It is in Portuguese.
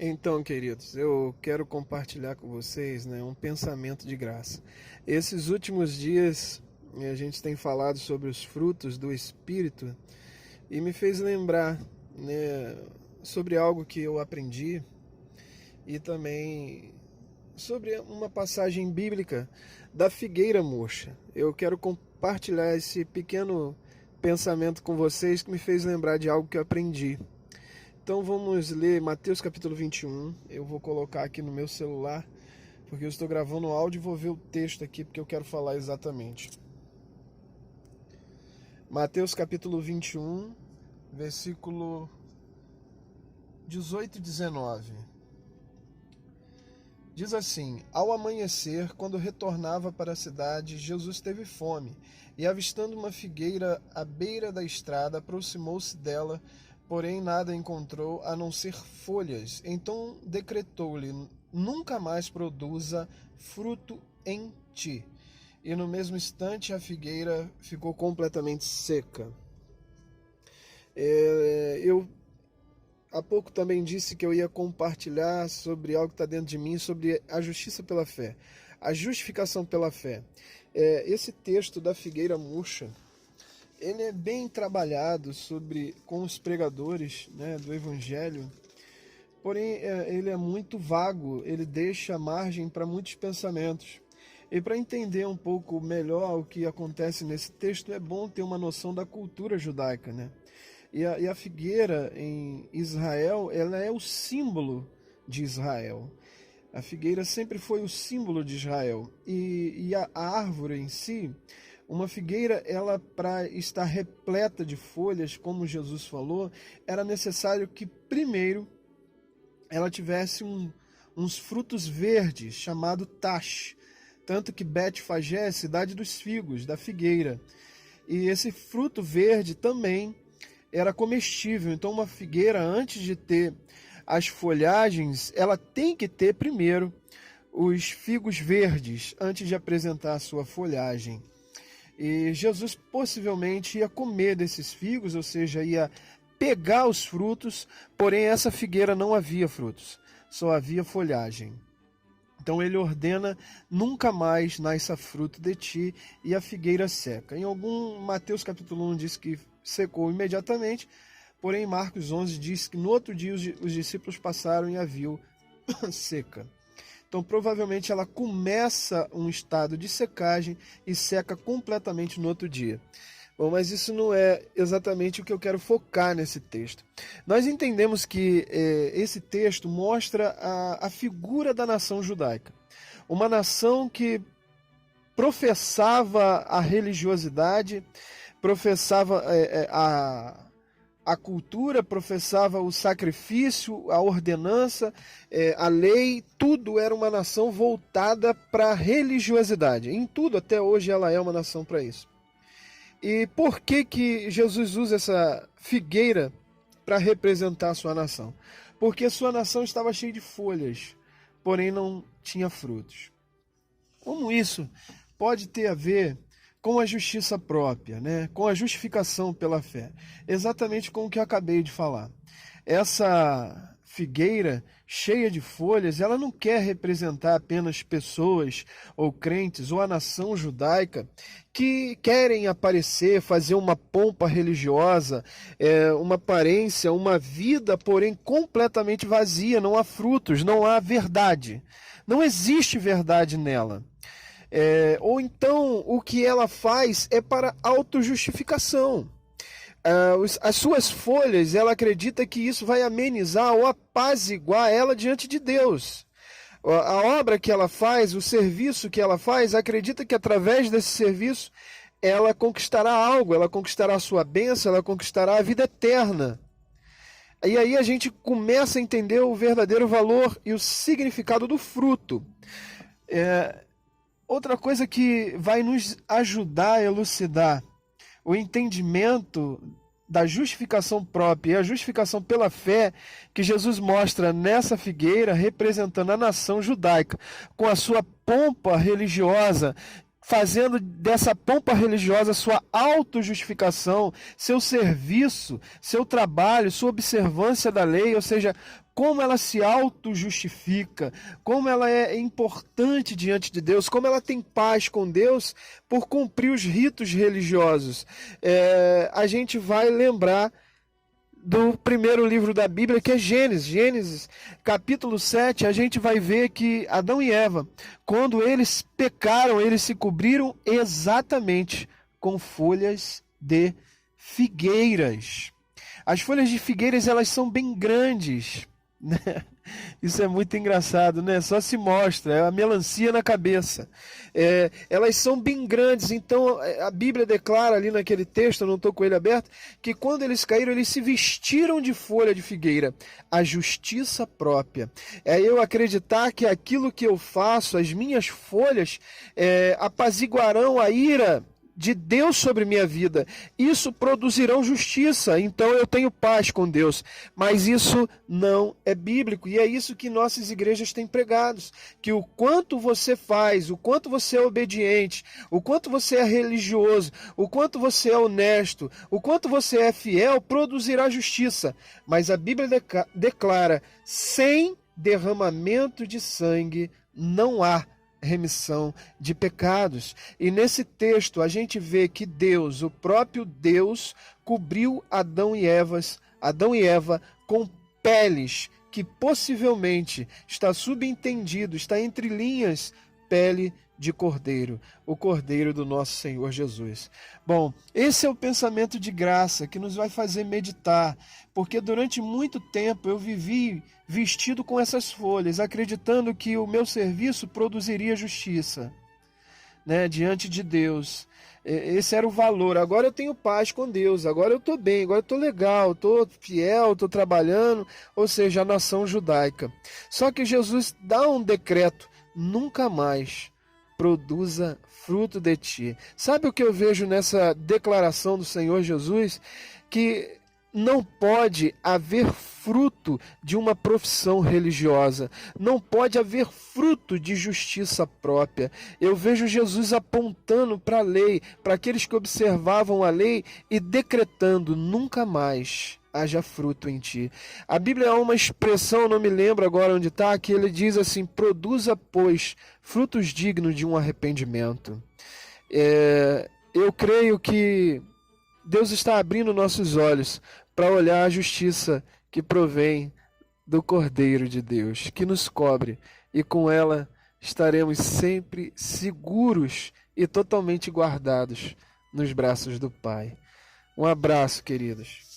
Então, queridos, eu quero compartilhar com vocês, um pensamento de graça. Esses últimos dias a gente tem falado sobre os frutos do Espírito e me fez lembrar, sobre algo que eu aprendi e também sobre uma passagem bíblica da figueira murcha. Eu quero compartilhar esse pequeno pensamento com vocês que me fez lembrar de algo que eu aprendi. Então vamos ler Mateus capítulo 21. Eu vou colocar aqui no meu celular, porque eu estou gravando o áudio e vou ver o texto aqui, porque eu quero falar exatamente. Mateus capítulo 21, versículo 18 e 19. Diz assim: Ao amanhecer, quando retornava para a cidade, Jesus teve fome, e avistando uma figueira à beira da estrada, aproximou-se dela, porém nada encontrou a não ser folhas. Então decretou-lhe: nunca mais produza fruto em ti. E no mesmo instante a figueira ficou completamente seca. Eu há pouco também disse que eu ia compartilhar sobre algo que está dentro de mim, sobre a justiça pela fé, a justificação pela fé. Esse texto da figueira murcha, ele é bem trabalhado com os pregadores, do Evangelho, porém ele é muito vago, ele deixa margem para muitos pensamentos. E para entender um pouco melhor o que acontece nesse texto, é bom ter uma noção da cultura judaica, E a figueira em Israel, ela é o símbolo de Israel. A figueira sempre foi o símbolo de Israel. E a árvore em si, uma figueira, ela para estar repleta de folhas, como Jesus falou, era necessário que primeiro ela tivesse uns frutos verdes, chamado tash. Tanto que Betfagé é a cidade dos figos, da figueira. E esse fruto verde também era comestível. Então uma figueira, antes de ter as folhagens, ela tem que ter primeiro os figos verdes, antes de apresentar a sua folhagem. E Jesus possivelmente ia comer desses figos, ou seja, ia pegar os frutos, porém essa figueira não havia frutos, só havia folhagem. Então ele ordena: nunca mais nasça fruto de ti, e a figueira seca. Mateus capítulo 1 diz que secou imediatamente, porém Marcos 11 diz que no outro dia os discípulos passaram e a viu seca. Então provavelmente ela começa um estado de secagem e seca completamente no outro dia. Bom, mas isso não é exatamente o que eu quero focar nesse texto. Nós entendemos que esse texto mostra a figura da nação judaica. Uma nação que professava a religiosidade, professava a cultura, professava o sacrifício, a ordenança, a lei, tudo era uma nação voltada para a religiosidade. Em tudo, até hoje, ela é uma nação para isso. E por que Jesus usa essa figueira para representar a sua nação? Porque a sua nação estava cheia de folhas, porém não tinha frutos. Como isso pode ter a ver com a justiça própria, com a justificação pela fé? Exatamente com o que eu acabei de falar. Essa figueira cheia de folhas, ela não quer representar apenas pessoas ou crentes ou a nação judaica que querem aparecer, fazer uma pompa religiosa, uma aparência, uma vida, porém completamente vazia, não há frutos, não há verdade. Não existe verdade nela. Ou então o que ela faz é para autojustificação. As suas folhas, ela acredita que isso vai amenizar ou apaziguar ela diante de Deus. A obra que ela faz, o serviço que ela faz, acredita que através desse serviço ela conquistará algo, ela conquistará a sua bênção, ela conquistará a vida eterna. E aí a gente começa a entender o verdadeiro valor e o significado do fruto. Outra coisa que vai nos ajudar a elucidar o entendimento da justificação própria e a justificação pela fé que Jesus mostra nessa figueira, representando a nação judaica, com a sua pompa religiosa, fazendo dessa pompa religiosa sua autojustificação, seu serviço, seu trabalho, sua observância da lei, ou seja, como ela se auto-justifica, como ela é importante diante de Deus, como ela tem paz com Deus por cumprir os ritos religiosos. A gente vai lembrar do primeiro livro da Bíblia, que é Gênesis. Gênesis, capítulo 7, a gente vai ver que Adão e Eva, quando eles pecaram, eles se cobriram exatamente com folhas de figueiras. As folhas de figueiras, elas são bem grandes, né? Isso é muito engraçado, né? Só se mostra, é a melancia na cabeça. Elas são bem grandes, então a Bíblia declara ali naquele texto, eu não estou com ele aberto, que quando eles caíram, eles se vestiram de folha de figueira, a justiça própria. É eu acreditar que aquilo que eu faço, as minhas folhas, apaziguarão a ira de Deus sobre minha vida. Isso produzirão justiça, então eu tenho paz com Deus. Mas isso não é bíblico, e é isso que nossas igrejas têm pregado, que o quanto você faz, o quanto você é obediente, o quanto você é religioso, o quanto você é honesto, o quanto você é fiel, produzirá justiça. Mas a Bíblia declara, sem derramamento de sangue não há remissão de pecados. E nesse texto a gente vê que Deus, o próprio Deus, cobriu Adão e Eva com peles que possivelmente está subentendido, está entre linhas, pele de cordeiro, o cordeiro do nosso Senhor Jesus. Bom, esse é o pensamento de graça que nos vai fazer meditar, porque durante muito tempo eu vivi vestido com essas folhas, acreditando que o meu serviço produziria justiça, né, diante de Deus. Esse era o valor. Agora eu tenho paz com Deus, agora eu estou bem, agora eu estou legal, estou fiel, estou trabalhando, ou seja, a nação judaica. Só que Jesus dá um decreto, nunca mais produza fruto de ti. Sabe o que eu vejo nessa declaração do Senhor Jesus? Que não pode haver fruto de uma profissão religiosa, não pode haver fruto de justiça própria. Eu vejo Jesus apontando para a lei, para aqueles que observavam a lei e decretando: nunca mais haja fruto em ti. A Bíblia é uma expressão, não me lembro agora onde está, que ele diz assim: produza, pois, frutos dignos de um arrependimento. Eu creio que Deus está abrindo nossos olhos para olhar a justiça que provém do Cordeiro de Deus, que nos cobre, e com ela estaremos sempre seguros e totalmente guardados nos braços do Pai. Um abraço, queridos.